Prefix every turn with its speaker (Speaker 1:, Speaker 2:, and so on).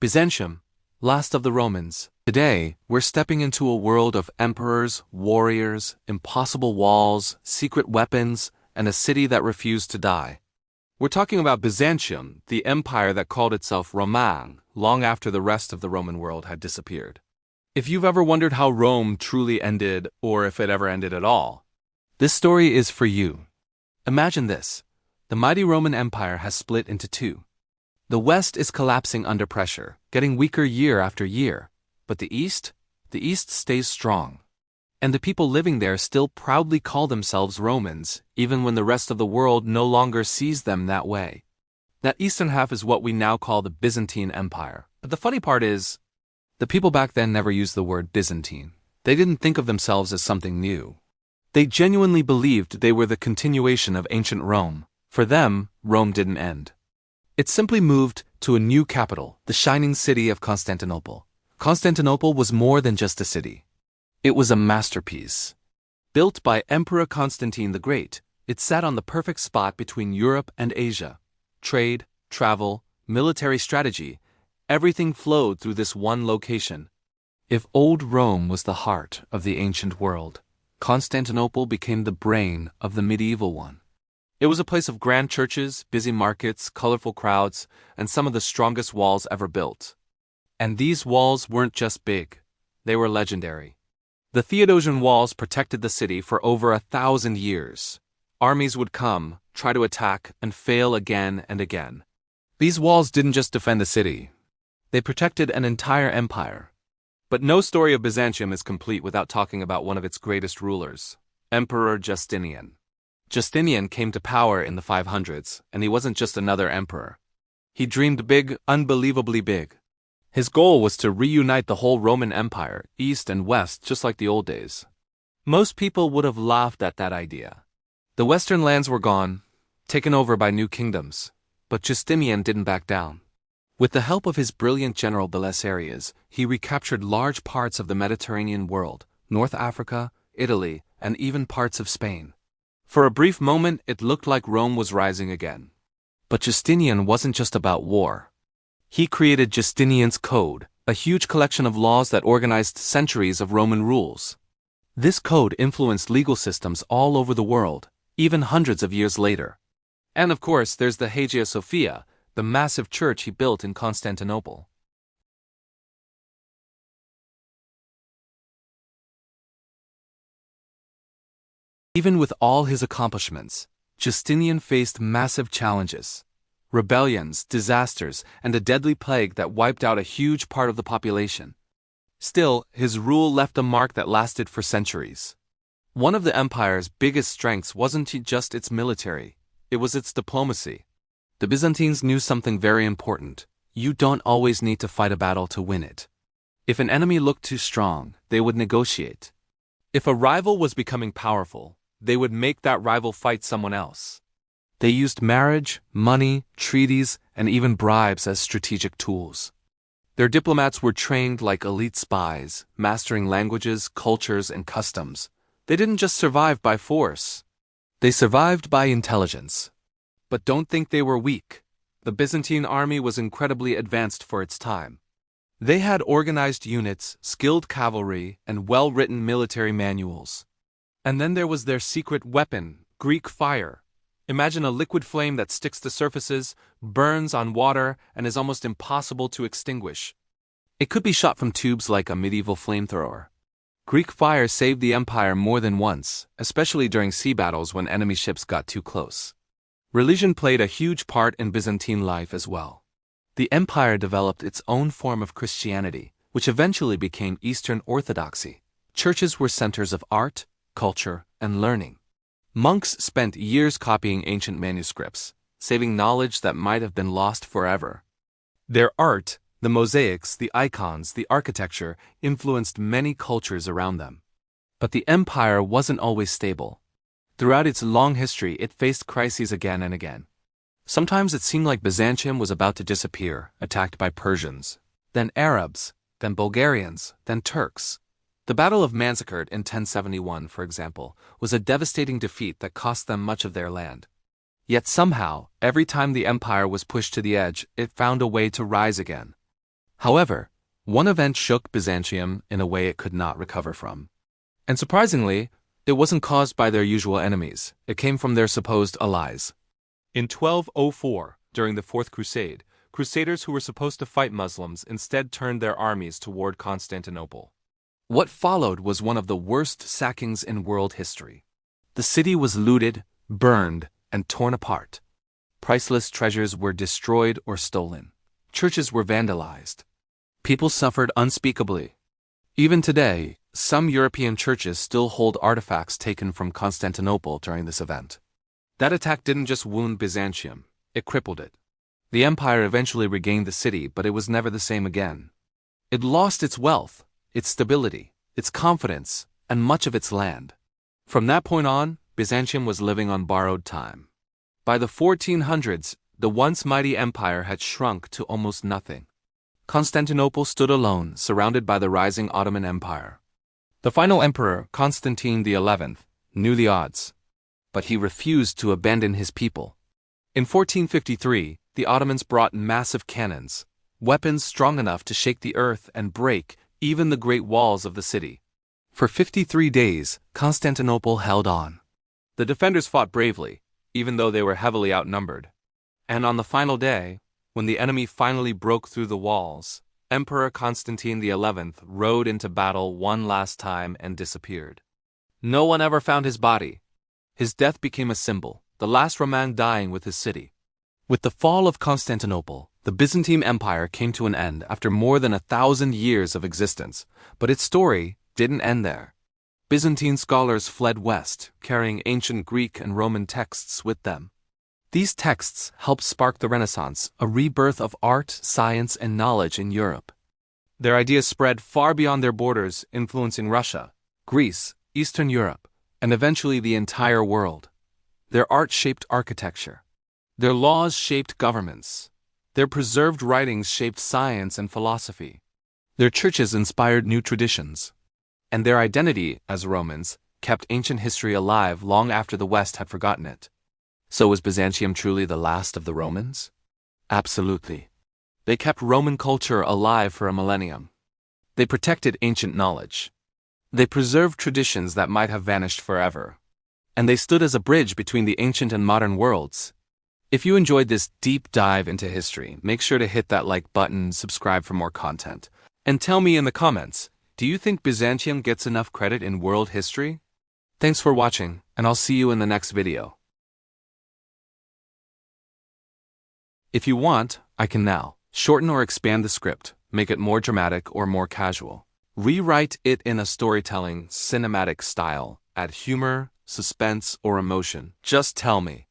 Speaker 1: Byzantium, last of the Romans. Today, we're stepping into a world of emperors, warriors, impossible walls, secret weapons, and a city that refused to die. We're talking about Byzantium, the empire that called itself Roman, long after the rest of the Roman world had disappeared. If you've ever wondered how Rome truly ended, or if it ever ended at all, this story is for you. Imagine this. The mighty Roman Empire has split into two. The West is collapsing under pressure, getting weaker year after year, but the East stays strong. And the people living there still proudly call themselves Romans, even when the rest of the world no longer sees them that way. That eastern half is what we now call the Byzantine Empire. But the funny part is, the people back then never used the word Byzantine. They didn't think of themselves as something new. They genuinely believed they were the continuation of ancient Rome. For them, Rome didn't end. It simply moved to a new capital, the shining city of Constantinople. Constantinople was more than just a city. It was a masterpiece. Built by Emperor Constantine the Great, it sat on the perfect spot between Europe and Asia. Trade, travel, military strategy, everything flowed through this one location. If old Rome was the heart of the ancient world, Constantinople became the brain of the medieval one. It was a place of grand churches, busy markets, colorful crowds, and some of the strongest walls ever built. And these walls weren't just big, they were legendary. The Theodosian walls protected the city for over 1,000 years. Armies would come, try to attack, and fail again and again. These walls didn't just defend the city, they protected an entire empire. But no story of Byzantium is complete without talking about one of its greatest rulers, Emperor Justinian. Justinian came to power in the 500s, and he wasn't just another emperor. He dreamed big, unbelievably big. His goal was to reunite the whole Roman Empire, east and west, just like the old days. Most people would have laughed at that idea. The western lands were gone, taken over by new kingdoms, but Justinian didn't back down. With the help of his brilliant general Belisarius, he recaptured large parts of the Mediterranean world, North Africa, Italy, and even parts of Spain. For a brief moment, it looked like Rome was rising again. But Justinian wasn't just about war. He created Justinian's Code, a huge collection of laws that organized centuries of Roman rules. This code influenced legal systems all over the world, even hundreds of years later. And of course, there's the Hagia Sophia, the massive church he built in Constantinople. Even with all his accomplishments, Justinian faced massive challenges. Rebellions, disasters, and a deadly plague that wiped out a huge part of the population. Still, his rule left a mark that lasted for centuries. One of the empire's biggest strengths wasn't just its military, it was its diplomacy. The Byzantines knew something very important. You don't always need to fight a battle to win it. If an enemy looked too strong, they would negotiate. If a rival was becoming powerful, they would make that rival fight someone else. They used marriage, money, treaties, and even bribes as strategic tools. Their diplomats were trained like elite spies, mastering languages, cultures, and customs. They didn't just survive by force. They survived by intelligence. But don't think they were weak. The Byzantine army was incredibly advanced for its time. They had organized units, skilled cavalry, and well-written military manuals. And then there was their secret weapon, Greek fire. Imagine a liquid flame that sticks to surfaces, burns on water, and is almost impossible to extinguish. It could be shot from tubes like a medieval flamethrower. Greek fire saved the empire more than once, especially during sea battles when enemy ships got too close. Religion played a huge part in Byzantine life as well. The empire developed its own form of Christianity, which eventually became Eastern Orthodoxy. Churches were centers of art, culture, and learning. Monks spent years copying ancient manuscripts, saving knowledge that might have been lost forever. Their art, the mosaics, the icons, the architecture, influenced many cultures around them. But the empire wasn't always stable. Throughout its long history, it faced crises again and again. Sometimes it seemed like Byzantium was about to disappear, attacked by Persians, then Arabs, then Bulgarians, then Turks. The Battle of Manzikert in 1071, for example, was a devastating defeat that cost them much of their land. Yet somehow, every time the empire was pushed to the edge, it found a way to rise again. However, one event shook Byzantium in a way it could not recover from. And surprisingly, it wasn't caused by their usual enemies, it came from their supposed allies. In 1204, during the Fourth Crusade, Crusaders who were supposed to fight Muslims instead turned their armies toward Constantinople. What followed was one of the worst sackings in world history. The city was looted, burned, and torn apart. Priceless treasures were destroyed or stolen. Churches were vandalized. People suffered unspeakably. Even today, some European churches still hold artifacts taken from Constantinople during this event. That attack didn't just wound Byzantium, it crippled it. The empire eventually regained the city, but it was never the same again. It lost its wealth, its stability, its confidence, and much of its land. From that point on, Byzantium was living on borrowed time. By the 1400s, the once mighty empire had shrunk to almost nothing. Constantinople stood alone, surrounded by the rising Ottoman Empire. The final emperor, Constantine XI, knew the odds, but he refused to abandon his people. In 1453, the Ottomans brought massive cannons, weapons strong enough to shake the earth and break even the great walls of the city. For 53 days, Constantinople held on. The defenders fought bravely, even though they were heavily outnumbered. And on the final day, when the enemy finally broke through the walls, Emperor Constantine XI rode into battle one last time and disappeared. No one ever found his body. His death became a symbol, the last Roman dying with his city. With the fall of Constantinople, the Byzantine Empire came to an end after more than 1,000 years of existence, but its story didn't end there. Byzantine scholars fled west, carrying ancient Greek and Roman texts with them. These texts helped spark the Renaissance, a rebirth of art, science, and knowledge in Europe. Their ideas spread far beyond their borders, influencing Russia, Greece, Eastern Europe, and eventually the entire world. Their art shaped architecture. Their laws shaped governments. Their preserved writings shaped science and philosophy. Their churches inspired new traditions. And their identity, as Romans, kept ancient history alive long after the West had forgotten it. So was Byzantium truly the last of the Romans? Absolutely. They kept Roman culture alive for a millennium. They protected ancient knowledge. They preserved traditions that might have vanished forever. And they stood as a bridge between the ancient and modern worlds. If you enjoyed this deep dive into history, make sure to hit that like button, subscribe for more content. And tell me in the comments, do you think Byzantium gets enough credit in world history? Thanks for watching, and I'll see you in the next video. If you want, I can now shorten or expand the script, make it more dramatic or more casual. Rewrite it in a storytelling, cinematic style, add humor, suspense, or emotion. Just tell me.